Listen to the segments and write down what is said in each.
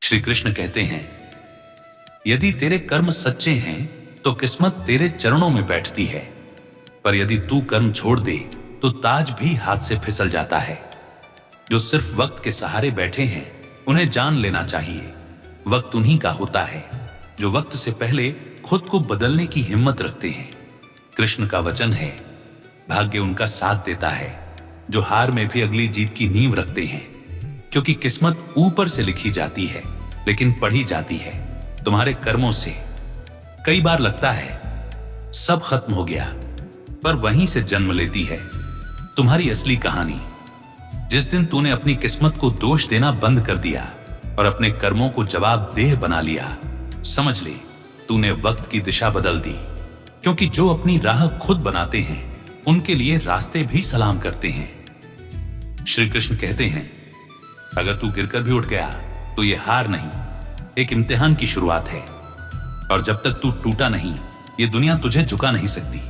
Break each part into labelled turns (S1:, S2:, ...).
S1: श्री कृष्ण कहते हैं, यदि तेरे कर्म सच्चे हैं तो किस्मत तेरे चरणों में बैठती है, पर यदि तू कर्म छोड़ दे तो ताज भी हाथ से फिसल जाता है। जो सिर्फ वक्त के सहारे बैठे हैं उन्हें जान लेना चाहिए, वक्त उन्हीं का होता है जो वक्त से पहले खुद को बदलने की हिम्मत रखते हैं। कृष्ण का वचन है, भाग्य उनका साथ देता है जो हार में भी अगली जीत की नींव रखते हैं, क्योंकि किस्मत ऊपर से लिखी जाती है लेकिन पढ़ी जाती है तुम्हारे कर्मों से। कई बार लगता है सब खत्म हो गया, पर वहीं से जन्म लेती है तुम्हारी असली कहानी। जिस दिन तूने अपनी किस्मत को दोष देना बंद कर दिया और अपने कर्मों को जवाबदेह बना लिया, समझ ले तूने वक्त की दिशा बदल दी। क्योंकि जो अपनी राह खुद बनाते हैं उनके लिए रास्ते भी सलाम करते हैं। श्री कृष्ण कहते हैं, अगर तू गिरकर भी उठ गया तो यह हार नहीं, एक इम्तिहान की शुरुआत है, और जब तक तू टूटा नहीं यह दुनिया तुझे झुका नहीं सकती।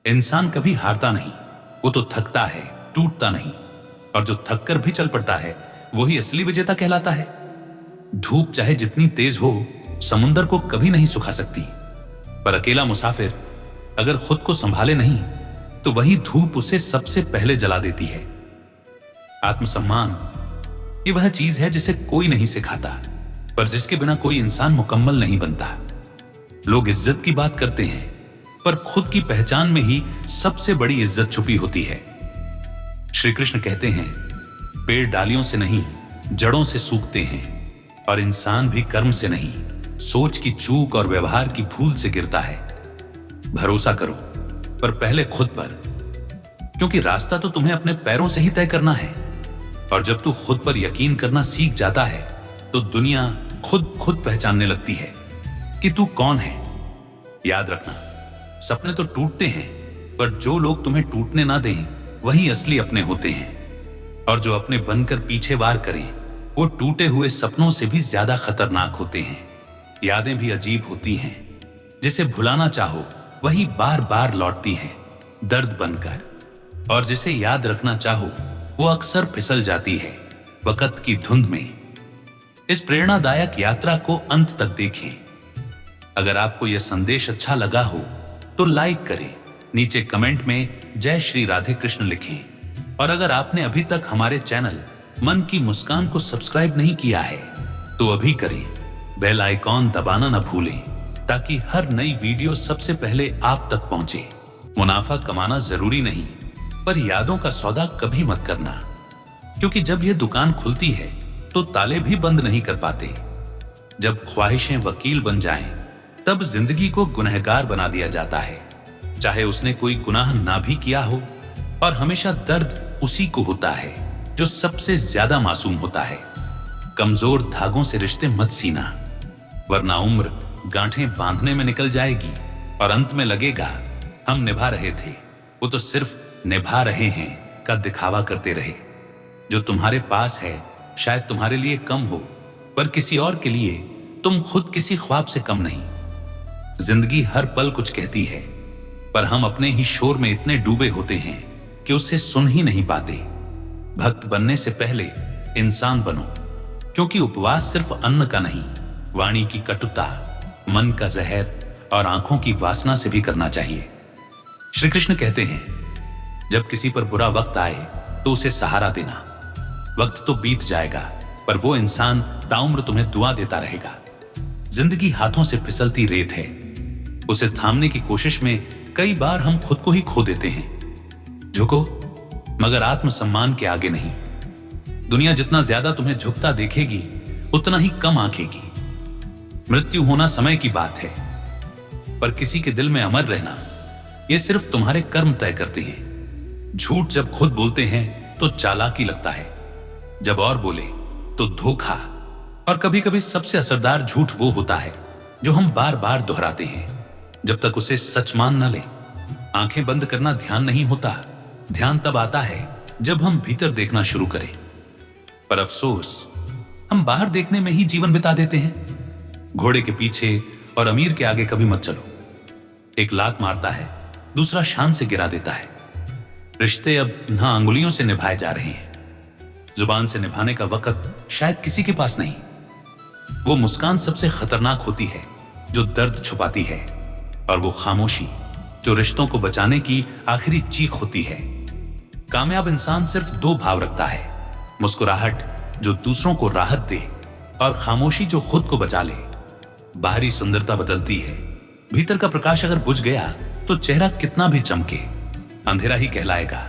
S1: इंसान कभी हारता नहीं, वो तो थकता है, टूटता नहीं, और जो थक कर भी चल पड़ता है वही असली विजेता कहलाता है। धूप चाहे जितनी तेज हो समुंदर को कभी नहीं सुखा सकती, पर अकेला मुसाफिर अगर खुद को संभाले नहीं तो वही धूप उसे सबसे पहले जला देती है। आत्मसम्मान ये वह चीज है जिसे कोई नहीं सिखाता, पर जिसके बिना कोई इंसान मुकम्मल नहीं बनता। लोग इज्जत की बात करते हैं, पर खुद की पहचान में ही सबसे बड़ी इज्जत छुपी होती है। श्री कृष्ण कहते हैं, पेड़ डालियों से नहीं जड़ों से सूखते हैं, और इंसान भी कर्म से नहीं सोच की चूक और व्यवहार की भूल से गिरता है। भरोसा करो, पर पहले खुद पर, क्योंकि रास्ता तो तुम्हें अपने पैरों से ही तय करना है। और जब तू खुद पर यकीन करना सीख जाता है तो दुनिया खुद पहचानने लगती है कि तू कौन है। याद रखना, सपने तो टूटते हैं, पर जो लोग तुम्हें टूटने ना दें वही असली अपने होते हैं। और जो अपने बनकर पीछे वार करें वो टूटे हुए सपनों से भी ज्यादा खतरनाक होते हैं। यादें भी अजीब होती हैं, जिसे भुलाना चाहो वही बार बार लौटती है दर्द बनकर, और जिसे याद रखना चाहो वो अक्सर फिसल जाती है वक्त की धुंध में। इस प्रेरणादायक यात्रा को अंत तक देखें। अगर आपको यह संदेश अच्छा लगा हो तो लाइक करें, नीचे कमेंट में जय श्री राधे कृष्ण लिखें, और अगर आपने अभी तक हमारे चैनल मन की मुस्कान को सब्सक्राइब नहीं किया है तो अभी करें। बेल आइकॉन दबाना न भूलें ताकि हर नई वीडियो सबसे पहले आप तक पहुंचे। मुनाफा कमाना जरूरी नहीं, पर यादों का सौदा कभी मत करना, क्योंकि जब यह दुकान खुलती है तो ताले भी बंद नहीं कर पाते। जब ख्वाहिशें वकील बन जाएं, तब जिंदगी को गुनहगार बना दिया जाता है, चाहे उसने कोई गुनाह ना भी किया हो। और हमेशा दर्द उसी को होता है जो सबसे ज्यादा मासूम होता है। कमजोर धागों से रिश्ते मत सीना, वरना उम्र गांठें बांधने में निकल जाएगी और अंत में लगेगा हम निभा रहे थे, वो तो सिर्फ निभा रहे हैं का दिखावा करते रहे। जो तुम्हारे पास है शायद तुम्हारे लिए कम हो, पर किसी और के लिए तुम खुद किसी ख्वाब से कम नहीं। जिंदगी हर पल कुछ कहती है, पर हम अपने ही शोर में इतने डूबे होते हैं कि उसे सुन ही नहीं पाते। भक्त बनने से पहले इंसान बनो, क्योंकि उपवास सिर्फ अन्न का नहीं, वाणी की कटुता, मन का जहर और आंखों की वासना से भी करना चाहिए। श्री कृष्ण कहते हैं, जब किसी पर बुरा वक्त आए तो उसे सहारा देना। वक्त तो बीत जाएगा, पर वो इंसान ताउम्र तुम्हें दुआ देता रहेगा। जिंदगी हाथों से फिसलती रेत है, उसे थामने की कोशिश में कई बार हम खुद को ही खो देते हैं। झुको, मगर आत्मसम्मान के आगे नहीं। दुनिया जितना ज्यादा तुम्हें झुकता देखेगी उतना ही कम आंकेगी। मृत्यु होना समय की बात है, पर किसी के दिल में अमर रहना यह सिर्फ तुम्हारे कर्म तय करते हैं। झूठ जब खुद बोलते हैं तो चालाकी लगता है, जब और बोले तो धोखा। और कभी कभी सबसे असरदार झूठ वो होता है जो हम बार बार दोहराते हैं जब तक उसे सच मान न ले। आंखें बंद करना ध्यान नहीं होता, ध्यान तब आता है जब हम भीतर देखना शुरू करें। पर अफसोस, हम बाहर देखने में ही जीवन बिता देते हैं। घोड़े के पीछे और अमीर के आगे कभी मत चलो। एक लात मारता है, दूसरा शान से गिरा देता है। रिश्ते अब ना अंगुलियों से निभाए जा रहे हैं। जुबान से निभाने का वक्त शायद किसी के पास नहीं, वो मुस्कान सबसे खतरनाक होती है जो दर्द छुपाती है, और वो खामोशी जो रिश्तों को बचाने की आखिरी चीख होती है। कामयाब इंसान सिर्फ दो भाव रखता है, मुस्कुराहट जो दूसरों को राहत दे और खामोशी जो खुद को बचा ले। बाहरी सुंदरता बदलती है, भीतर का प्रकाश अगर बुझ गया तो चेहरा कितना भी चमके अंधेरा ही कहलाएगा।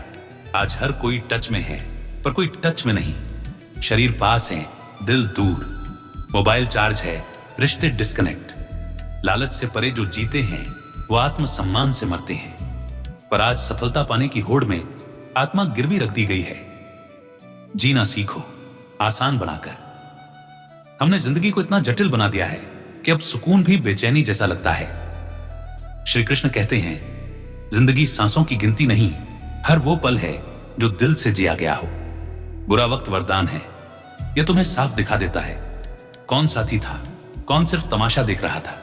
S1: आज हर कोई टच में है पर कोई टच में नहीं। शरीर पास है, दिल दूर, मोबाइल चार्ज है, रिश्ते डिस्कनेक्ट। लालच से परे जो जीते हैं वो आत्मसम्मान से मरते हैं। पर आज सफलता पाने की होड़ में आत्मा गिरवी रख दी गई है। जीना सीखो आसान बनाकर। हमने जिंदगी को इतना जटिल बना दिया है कि अब सुकून भी बेचैनी जैसा लगता है। श्री कृष्ण कहते हैं, जिंदगी सांसों की गिनती नहीं, हर वो पल है जो दिल से जिया गया हो। बुरा वक्त वरदान है, यह तुम्हें साफ दिखा देता है कौन साथी था, कौन सिर्फ तमाशा देख रहा था।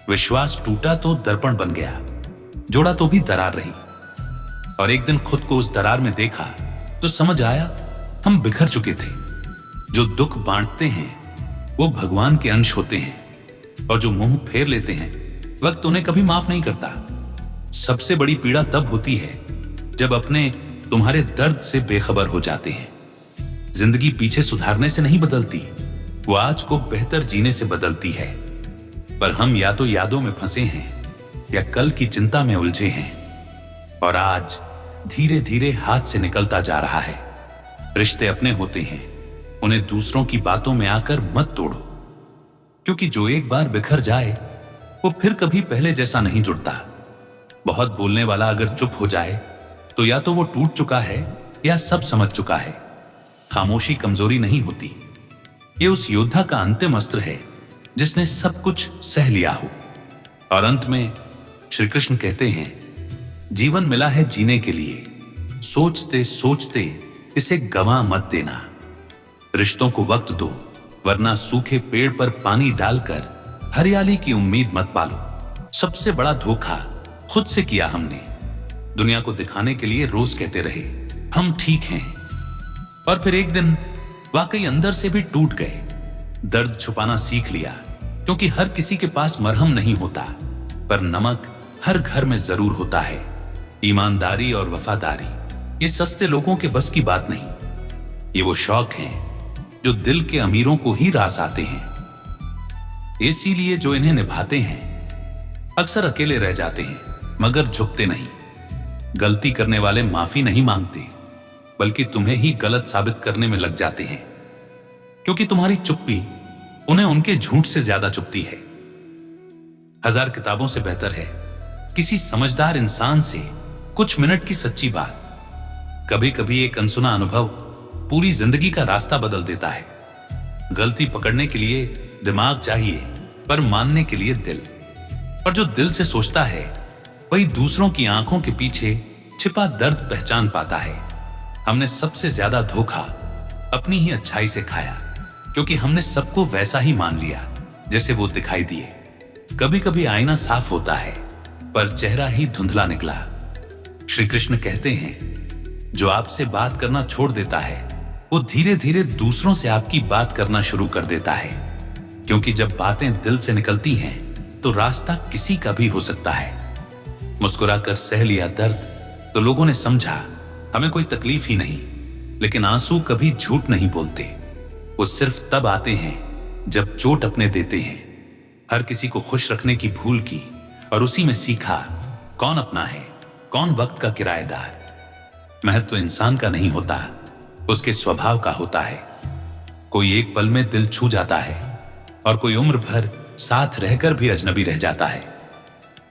S1: विश्वास टूटा तो दर्पण बन गया, जोड़ा तो भी दरार रही। और एक दिन खुद को उस दरार में देखा तो समझ आया हम बिखर चुके थे। जो दुख बांटते हैं वो भगवान के अंश होते हैं, और जो मुंह फेर लेते हैं वक्त उन्हें कभी माफ नहीं करता। सबसे बड़ी पीड़ा तब होती है जब अपने तुम्हारे दर्द से बेखबर हो जाते हैं। जिंदगी पीछे सुधारने से नहीं बदलती, वो आज को बेहतर जीने से बदलती है। पर हम या तो यादों में फंसे हैं या कल की चिंता में उलझे हैं, और आज धीरे धीरे हाथ से निकलता जा रहा है। रिश्ते अपने होते हैं, उन्हें दूसरों की बातों में आकर मत तोड़ो, क्योंकि जो एक बार बिखर जाए वो फिर कभी पहले जैसा नहीं जुड़ता। बहुत बोलने वाला अगर चुप हो जाए तो या तो वो टूट चुका है या सब समझ चुका है। खामोशी कमजोरी नहीं होती, ये उस योद्धा का अंतिम अस्त्र है जिसने सब कुछ सह लिया हो। और अंत में श्री कृष्ण कहते हैं, जीवन मिला है जीने के लिए, सोचते सोचते इसे गंवा मत देना। रिश्तों को वक्त दो, वरना सूखे पेड़ पर पानी डालकर हरियाली की उम्मीद मत पालो। सबसे बड़ा धोखा खुद से किया हमने। दुनिया को दिखाने के लिए रोज कहते रहे हम ठीक हैं, और फिर एक दिन वाकई अंदर से भी टूट गए। दर्द छुपाना सीख लिया, क्योंकि हर किसी के पास मरहम नहीं होता, पर नमक हर घर में जरूर होता है। ईमानदारी और वफादारी ये सस्ते लोगों के बस की बात नहीं, ये वो शौक हैं जो दिल के अमीरों को ही रास आते हैं। इसीलिए जो इन्हें निभाते हैं अक्सर अकेले रह जाते हैं, मगर झुकते नहीं। गलती करने वाले माफी नहीं मांगते, बल्कि तुम्हें ही गलत साबित करने में लग जाते हैं, क्योंकि तुम्हारी चुप्पी उन्हें उनके झूठ से ज्यादा चुभती है। 1000 किताबों से बेहतर है किसी समझदार इंसान से कुछ मिनट की सच्ची बात। कभी कभी एक अनसुना अनुभव पूरी जिंदगी का रास्ता बदल देता है। गलती पकड़ने के लिए दिमाग चाहिए, पर मानने के लिए दिल। और जो दिल से सोचता है वही दूसरों की आंखों के पीछे छिपा दर्द पहचान पाता है। हमने सबसे ज्यादा धोखा अपनी ही अच्छाई से खाया, क्योंकि हमने सबको वैसा ही मान लिया जैसे वो दिखाई दिए। कभी कभी आईना साफ होता है, पर चेहरा ही धुंधला निकला। श्री कृष्ण कहते हैं, जो आपसे बात करना छोड़ देता है वो धीरे धीरे दूसरों से आपकी बात करना शुरू कर देता है, क्योंकि जब बातें दिल से निकलती हैं तो रास्ता किसी का भी हो सकता है। मुस्कुराकर सह लिया दर्द तो लोगों ने समझा हमें कोई तकलीफ ही नहीं, लेकिन आंसू कभी झूठ नहीं बोलते। वो सिर्फ तब आते हैं जब चोट अपने देते हैं। हर किसी को खुश रखने की भूल की, और उसी में सीखा कौन अपना है, कौन वक्त का किराएदार। महत्व इंसान का नहीं होता, उसके स्वभाव का होता है। कोई एक पल में दिल छू जाता है, और कोई उम्र भर साथ रहकर भी अजनबी रह जाता है।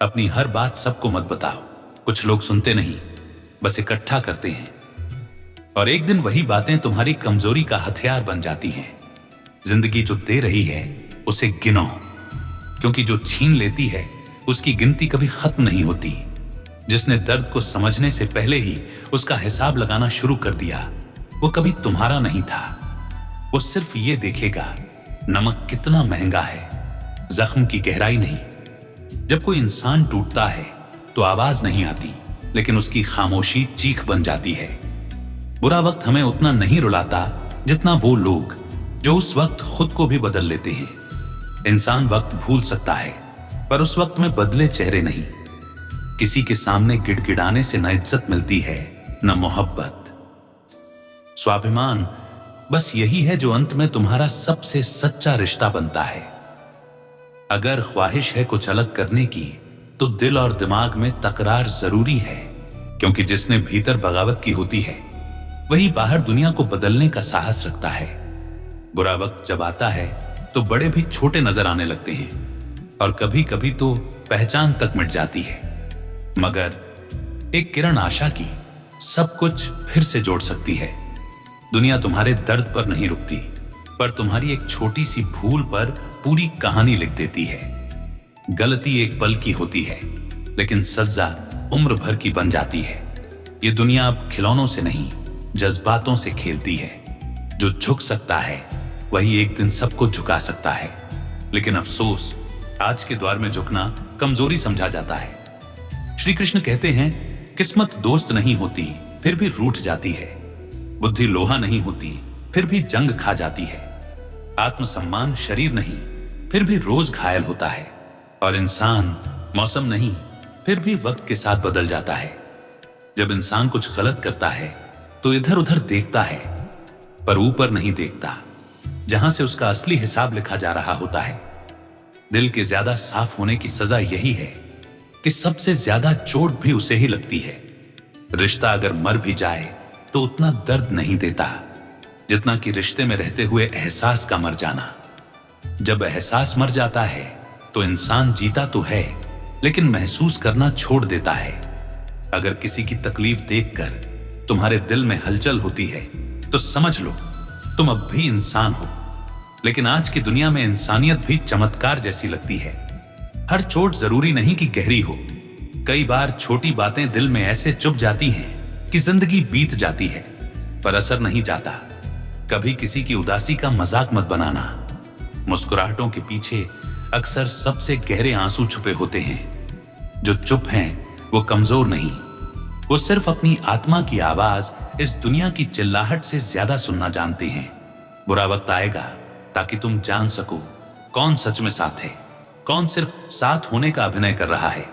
S1: अपनी हर बात सबको मत बताओ, कुछ लोग सुनते नहीं, बस इकट्ठा करते हैं। और एक दिन वही बातें तुम्हारी कमजोरी का हथियार बन जाती हैं। जिंदगी जो दे रही है उसे गिनो, क्योंकि जो छीन लेती है उसकी गिनती कभी खत्म नहीं होती। जिसने दर्द को समझने से पहले ही उसका हिसाब लगाना शुरू कर दिया, वो कभी तुम्हारा नहीं था। वो सिर्फ ये देखेगा नमक कितना महंगा है, जख्म की गहराई नहीं। जब कोई इंसान टूटता है तो आवाज नहीं आती, लेकिन उसकी खामोशी चीख बन जाती है। बुरा वक्त हमें उतना नहीं रुलाता जितना वो लोग जो उस वक्त खुद को भी बदल लेते हैं। इंसान वक्त भूल सकता है, पर उस वक्त में बदले चेहरे नहीं। किसी के सामने गिड़गिड़ाने से न इज्जत मिलती है, न मोहब्बत। स्वाभिमान बस यही है जो अंत में तुम्हारा सबसे सच्चा रिश्ता बनता है। अगर ख्वाहिश है कुछ अलग करने की, तो दिल और दिमाग में तकरार जरूरी है, क्योंकि जिसने भीतर बगावत की होती है वही बाहर दुनिया को बदलने का साहस रखता है। बुरा वक्त जब आता है तो बड़े भी छोटे नजर आने लगते हैं, और कभी कभी तो पहचान तक मिट जाती है। मगर एक किरण आशा की सब कुछ फिर से जोड़ सकती है। दुनिया तुम्हारे दर्द पर नहीं रुकती, पर तुम्हारी एक छोटी सी भूल पर पूरी कहानी लिख देती है। गलती एक पल की होती है, लेकिन सजा उम्र भर की बन जाती है। ये दुनिया अब खिलौनों से नहीं, जज्बातों से खेलती है। जो झुक सकता है वही एक दिन सबको झुका सकता है। लेकिन अफसोस, आज के दौर में झुकना कमजोरी समझा जाता है। श्री कृष्ण कहते हैं, किस्मत दोस्त नहीं होती फिर भी रूठ जाती है। बुद्धि लोहा नहीं होती फिर भी जंग खा जाती है। आत्मसम्मान शरीर नहीं फिर भी रोज घायल होता है। और इंसान मौसम नहीं फिर भी वक्त के साथ बदल जाता है। जब इंसान कुछ गलत करता है तो इधर उधर देखता है, पर ऊपर नहीं देखता, जहां से उसका असली हिसाब लिखा जा रहा होता है। दिल के ज्यादा साफ होने की सजा यही है कि सबसे ज्यादा चोट भी उसे ही लगती है। रिश्ता अगर मर भी जाए तो उतना दर्द नहीं देता जितना कि रिश्ते में रहते हुए एहसास का मर जाना। जब एहसास मर जाता है तो इंसान जीता तो है, लेकिन महसूस करना छोड़ देता है। अगर किसी की तकलीफ देखकर तुम्हारे दिल में हलचल होती है तो समझ लो तुम अब भी इंसान हो। लेकिन आज की दुनिया में इंसानियत भी चमत्कार जैसी लगती है। हर चोट जरूरी नहीं कि गहरी हो। कई बार छोटी बातें दिल में ऐसे चुभ जाती हैं कि जिंदगी बीत जाती है, पर असर नहीं जाता। कभी किसी की उदासी का मजाक मत बनाना। मुस्कुराहटों के पीछे अक्सर सबसे गहरे आंसू छुपे होते हैं। जो चुप हैं वो कमजोर नहीं, वो सिर्फ अपनी आत्मा की आवाज इस दुनिया की चिल्लाहट से ज्यादा सुनना जानते हैं। बुरा वक्त आएगा ताकि तुम जान सको कौन सच में साथ है, कौन सिर्फ साथ होने का अभिनय कर रहा है।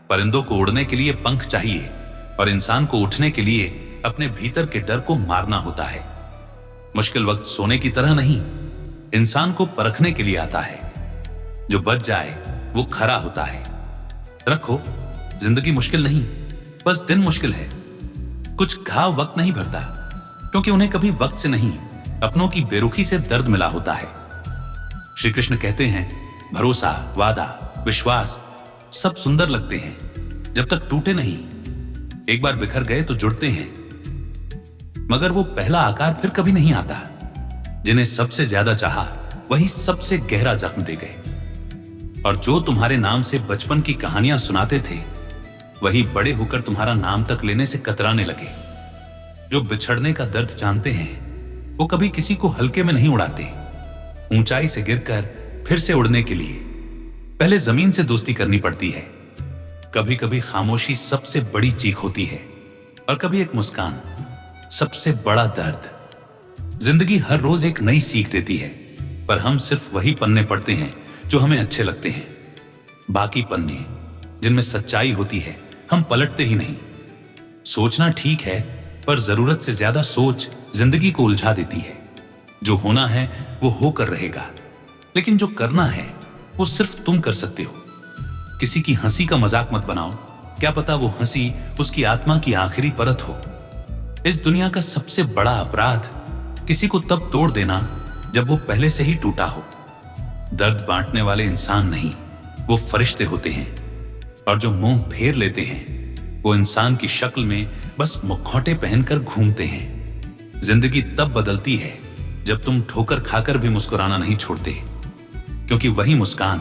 S1: परिंदों को उड़ने के लिए पंख चाहिए, और इंसान को उठने के लिए अपने भीतर के डर को मारना होता है। मुश्किल वक्त सोने की तरह नहीं, इंसान को परखने के लिए आता है। जो बच जाए वो खरा होता है। रखो, जिंदगी मुश्किल नहीं, बस दिन मुश्किल है। कुछ घाव वक्त नहीं भरता, क्योंकि उन्हें कभी वक्त से नहीं, अपनों की बेरुखी से दर्द मिला होता है। श्री कृष्ण कहते हैं, भरोसा, वादा, विश्वास सब सुंदर लगते हैं जब तक टूटे नहीं। एक बार बिखर गए तो जुड़ते हैं, मगर वो पहला आकार फिर कभी नहीं आता। जिन्हें सबसे ज्यादा चाहा वही सबसे गहरा जख्म दे गए। और जो तुम्हारे नाम से बचपन की कहानियां सुनाते थे वही बड़े होकर तुम्हारा नाम तक लेने से कतराने लगे। जो बिछड़ने का दर्द जानते हैं वो कभी किसी को हल्के में नहीं उड़ाते। ऊंचाई से गिरकर फिर से उड़ने के लिए पहले जमीन से दोस्ती करनी पड़ती है। कभी कभी खामोशी सबसे बड़ी चीख होती है, और कभी एक मुस्कान सबसे बड़ा दर्द। जिंदगी हर रोज एक नई सीख देती है, पर हम सिर्फ वही पन्ने पढ़ते हैं जो हमें अच्छे लगते हैं। बाकी पन्ने जिनमें सच्चाई होती है हम पलटते ही नहीं। सोचना ठीक है, पर जरूरत से ज्यादा सोच जिंदगी को उलझा देती है। जो होना है वो होकर रहेगा, लेकिन जो करना है वो सिर्फ तुम कर सकते हो। किसी की हंसी का मजाक मत बनाओ, क्या पता वो हंसी उसकी आत्मा की आखिरी परत हो। इस दुनिया का सबसे बड़ा अपराध किसी को तब तोड़ देना जब वो पहले से ही टूटा हो। दर्द बांटने वाले इंसान नहीं, वो फरिश्ते होते हैं। और जो मुंह फेर लेते हैं वो इंसान की शक्ल में बस मुखौटे पहनकर घूमते हैं। जिंदगी तब बदलती है जब तुम ठोकर खाकर भी मुस्कुराना नहीं छोड़ते, क्योंकि वही मुस्कान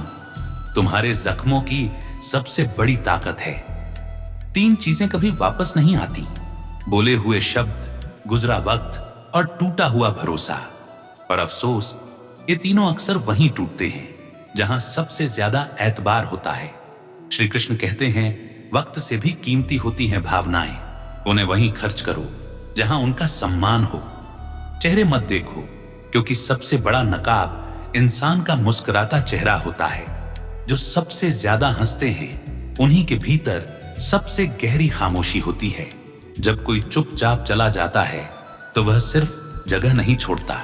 S1: तुम्हारे जख्मों की सबसे बड़ी ताकत है। 3 चीजें कभी वापस नहीं आती, बोले हुए शब्द, गुजरा वक्त और टूटा हुआ भरोसा। पर अफसोस, ये तीनों अक्सर वहीं टूटते हैं जहां सबसे ज्यादा एतबार होता है। श्री कृष्ण कहते हैं, वक्त से भी कीमती होती हैं भावनाएं। उन्हें वहीं खर्च करो जहां उनका सम्मान हो। चेहरे मत देखो, क्योंकि सबसे बड़ा नकाब इंसान का मुस्कुराता चेहरा होता है। जो सबसे ज्यादा हंसते हैं उन्हीं के भीतर सबसे गहरी खामोशी होती है। जब कोई चुपचाप चला जाता है तो वह सिर्फ जगह नहीं छोड़ता,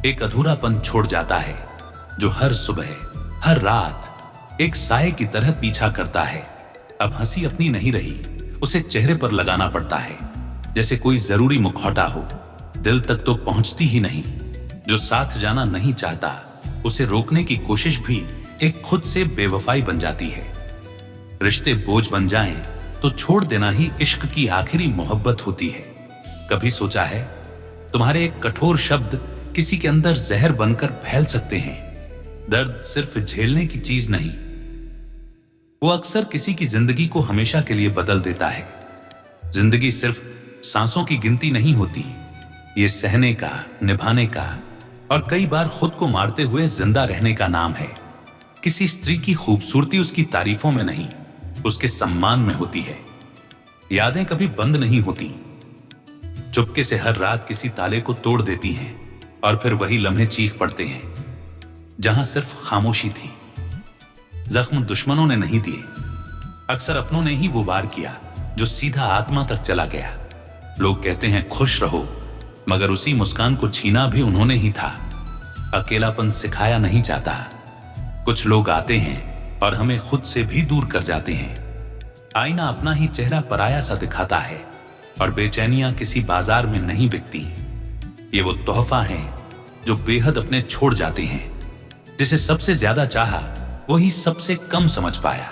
S1: एक अधूरापन छोड़ जाता है जो हर सुबह हर रात एक साए की तरह पीछा करता है। अब हंसी अपनी नहीं रही, उसे चेहरे पर लगाना पड़ता है, जैसे कोई जरूरी मुखौटा हो। दिल तक तो पहुंचती ही नहीं। जो साथ जाना नहीं चाहता उसे रोकने की कोशिश भी एक खुद से बेवफाई बन जाती है। रिश्ते बोझ बन जाएं तो छोड़ देना ही इश्क की आखिरी मोहब्बत होती है। कभी सोचा है तुम्हारे एक कठोर शब्द किसी के अंदर जहर बनकर फैल सकते हैं। दर्द सिर्फ झेलने की चीज नहीं, वो अक्सर किसी की जिंदगी को हमेशा के लिए बदल देता है। जिंदगी सिर्फ सांसों की गिनती नहीं होती, ये सहने का, निभाने का और कई बार खुद को मारते हुए जिंदा रहने का नाम है। किसी स्त्री की खूबसूरती उसकी तारीफों में नहीं, उसके सम्मान में होती है। यादें कभी बंद नहीं होती, चुपके से हर रात किसी ताले को तोड़ देती हैं और फिर वही लम्हे चीख पड़ते हैं जहां सिर्फ खामोशी थी। जख्म दुश्मनों ने नहीं दिए, अक्सर अपनों ने ही वो वार किया जो सीधा आत्मा तक चला गया। लोग कहते हैं खुश रहो, मगर उसी मुस्कान को छीना भी उन्होंने ही था। अकेलापन सिखाया नहीं जाता। कुछ लोग आते हैं और हमें खुद से भी दूर कर जाते हैं। आईना अपना ही चेहरा पराया सा दिखाता है और बेचैनियां किसी बाजार में नहीं बिकती। ये वो तोहफा है जो बेहद अपने छोड़ जाते हैं। जिसे सबसे ज्यादा चाहा वही सबसे कम समझ पाया,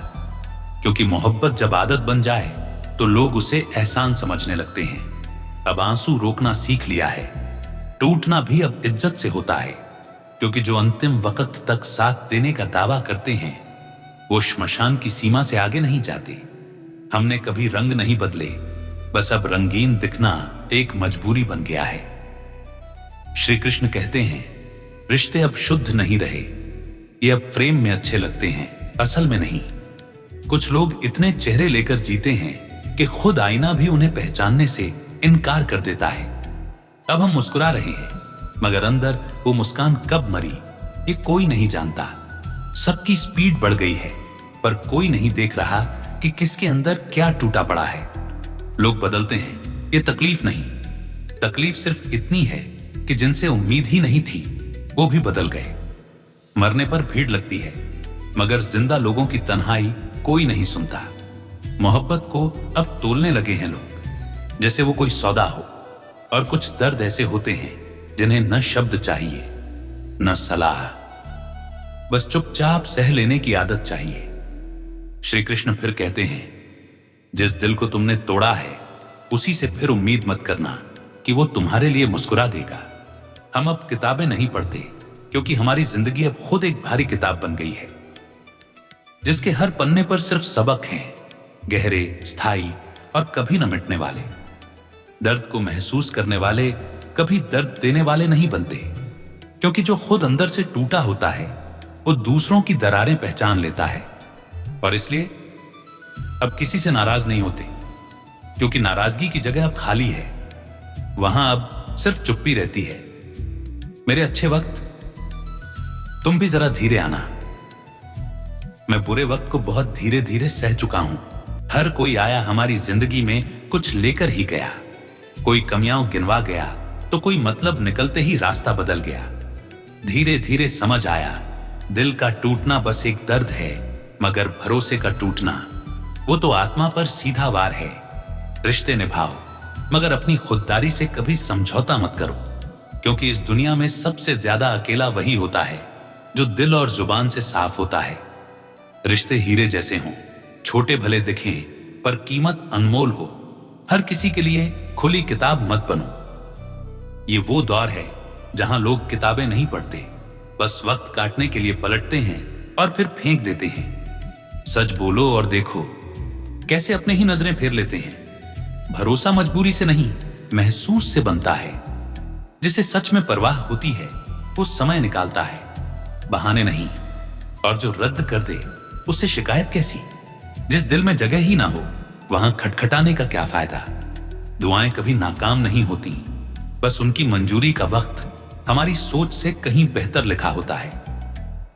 S1: क्योंकि मोहब्बत जब आदत बन जाए तो लोग उसे एहसान समझने लगते हैं। अब आंसू रोकना सीख लिया है, टूटना भी अब इज्जत से होता है, क्योंकि जो अंतिम वक्त तक साथ देने का दावा करते हैं वो श्मशान की सीमा से आगे नहीं जाते। हमने कभी रंग नहीं बदले, बस अब रंगीन दिखना एक मजबूरी बन गया है। श्री कृष्ण कहते हैं रिश्ते अब शुद्ध नहीं रहे, ये अब फ्रेम में अच्छे लगते हैं, असल में नहीं। कुछ लोग इतने चेहरे लेकर जीते हैं कि खुद आईना भी उन्हें पहचानने से इनकार कर देता है। अब हम मुस्कुरा रहे हैं, मगर अंदर वो मुस्कान कब मरी ये कोई नहीं जानता। सबकी स्पीड बढ़ गई है, पर कोई नहीं देख रहा कि किसके अंदर क्या टूटा पड़ा है। लोग बदलते हैं, ये तकलीफ नहीं। तकलीफ सिर्फ इतनी है कि जिनसे उम्मीद ही नहीं थी वो भी बदल गए। मरने पर भीड़ लगती है, मगर जिंदा लोगों की तन्हाई कोई नहीं सुनता। मोहब्बत को अब तोलने लगे हैं लोग, जैसे वो कोई सौदा हो। और कुछ दर्द ऐसे होते हैं जिन्हें न शब्द चाहिए न सलाह, बस चुपचाप सह लेने की आदत चाहिए। श्री कृष्ण फिर कहते हैं जिस दिल को तुमने तोड़ा है उसी से फिर उम्मीद मत करना कि वो तुम्हारे लिए मुस्कुरा देगा। हम अब किताबें नहीं पढ़ते, क्योंकि हमारी जिंदगी अब खुद एक भारी किताब बन गई है, जिसके हर पन्ने पर सिर्फ सबक हैं, गहरे, स्थायी और कभी न मिटने वाले। दर्द को महसूस करने वाले कभी दर्द देने वाले नहीं बनते, क्योंकि जो खुद अंदर से टूटा होता है वो दूसरों की दरारें पहचान लेता है। और इसलिए अब किसी से नाराज नहीं होते, क्योंकि नाराजगी की जगह अब खाली है। वहां अब सिर्फ चुप्पी रहती है। मेरे अच्छे वक्त तुम भी जरा धीरे आना। मैं बुरे वक्त को बहुत धीरे धीरे सह चुका हूं। हर कोई आया हमारी जिंदगी में कुछ लेकर ही गया। कोई कमियां गिनवा गया तो कोई मतलब निकलते ही रास्ता बदल गया। धीरे धीरे समझ आया दिल का टूटना बस एक दर्द है, मगर भरोसे का टूटना वो तो आत्मा पर सीधा वार है। रिश्ते निभाओ, मगर अपनी खुददारी से कभी समझौता मत करो, क्योंकि इस दुनिया में सबसे ज्यादा अकेला वही होता है जो दिल और जुबान से साफ होता है। रिश्ते हीरे जैसे हों, छोटे भले दिखें पर कीमत अनमोल हो। हर किसी के लिए खुली किताब मत बनो। ये वो दौर है जहां लोग किताबें नहीं पढ़ते, बस वक्त काटने के लिए पलटते हैं और फिर फेंक देते हैं। सच बोलो और देखो कैसे अपने ही नजरें फेर लेते हैं। भरोसा मजबूरी से नहीं, महसूस से बनता है। जिसे सच में परवाह होती है वो समय निकालता है, बहाने नहीं। और जो रद्द कर दे उससे शिकायत कैसी। जिस दिल में जगह ही ना हो वहां खटखटाने का क्या फायदा। दुआएं कभी नाकाम नहीं होती, बस उनकी मंजूरी का वक्त हमारी सोच से कहीं बेहतर लिखा होता है।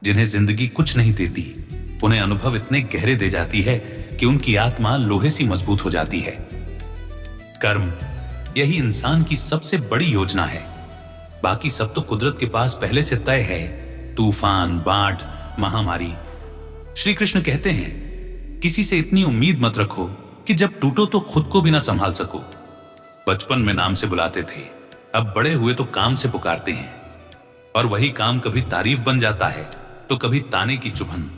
S1: जिन्हें जिंदगी कुछ नहीं देती, उन्हें अनुभव इतने गहरे दे जाती है कि उनकी आत्मा लोहे सी मजबूत हो जाती है। कर्म, यही इंसान की सबसे बड़ी योजना है। बाकी सब तो कुदरत के पास पहले से तय है। तूफान, बाढ़, महामारी। श्री कृष्ण कहते हैं, किसी से इतनी उम्मीद मत रखो कि जब टूटो तो खुद को भी ना संभाल सको। बचपन में नाम से बुलाते थे, अब बड़े हुए तो काम से पुकारते हैं। और वही काम कभी तारीफ बन जाता है तो कभी ताने की चुभन।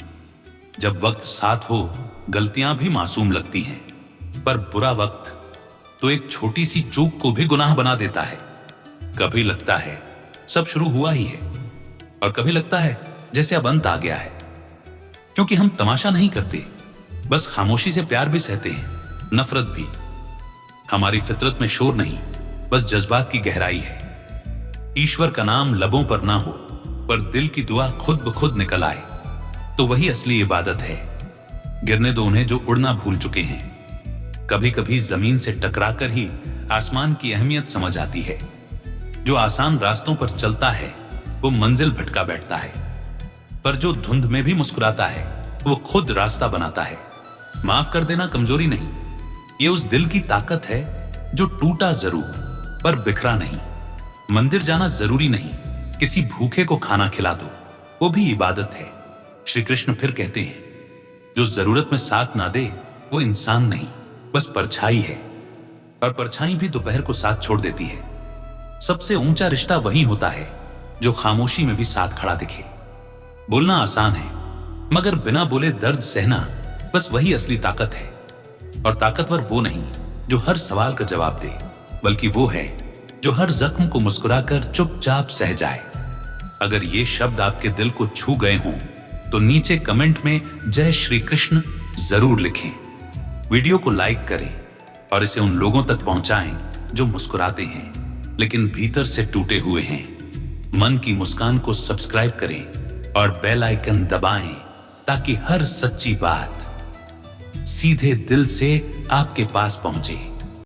S1: जब वक्त साथ हो, गलतियां भी मासूम लगती हैं, पर बुरा वक्त तो एक छोटी सी चूक को भी गुनाह बना देता है। कभी लगता है सब शुरू हुआ ही है, और कभी लगता है जैसे अब अंत आ गया है। क्योंकि हम तमाशा नहीं करते, बस खामोशी से प्यार भी सहते हैं, नफरत भी। हमारी फितरत में शोर नहीं, बस जज्बात की गहराई है। ईश्वर का नाम लबों पर ना हो, पर दिल की दुआ खुद ब खुद निकल आए, तो वही असली इबादत है। गिरने दो उन्हें जो उड़ना भूल चुके हैं। कभी कभी जमीन से टकराकर ही आसमान की अहमियत समझ आती है। जो आसान रास्तों पर चलता है वो मंजिल भटका बैठता है, पर जो धुंध में भी मुस्कुराता है वो खुद रास्ता बनाता है। माफ कर देना कमजोरी नहीं, ये उस दिल की ताकत है जो टूटा जरूर पर बिखरा नहीं। मंदिर जाना जरूरी नहीं, किसी भूखे को खाना खिला दो, वो भी इबादत है। श्री कृष्ण फिर कहते हैं, जो जरूरत में साथ ना दे वो इंसान नहीं, बस परछाई है। और परछाई भी दोपहर को साथ छोड़ देती है। सबसे ऊंचा रिश्ता वही होता है जो खामोशी में भी साथ खड़ा दिखे। बोलना आसान है, मगर बिना बोले दर्द सहना, बस वही असली ताकत है। और ताकतवर वो नहीं जो हर सवाल का जवाब दे, बल्कि वो है जो हर जख्म को मुस्कुराकर चुपचाप सह जाए। अगर ये शब्द आपके दिल को छू गए हों तो नीचे कमेंट में जय श्री कृष्ण जरूर लिखें। वीडियो को लाइक करें और इसे उन लोगों तक पहुंचाएं जो मुस्कुराते हैं लेकिन भीतर से टूटे हुए हैं। मन की मुस्कान को सब्सक्राइब करें और बेल आइकन दबाएं ताकि हर सच्ची बात सीधे दिल से आपके पास पहुंचे।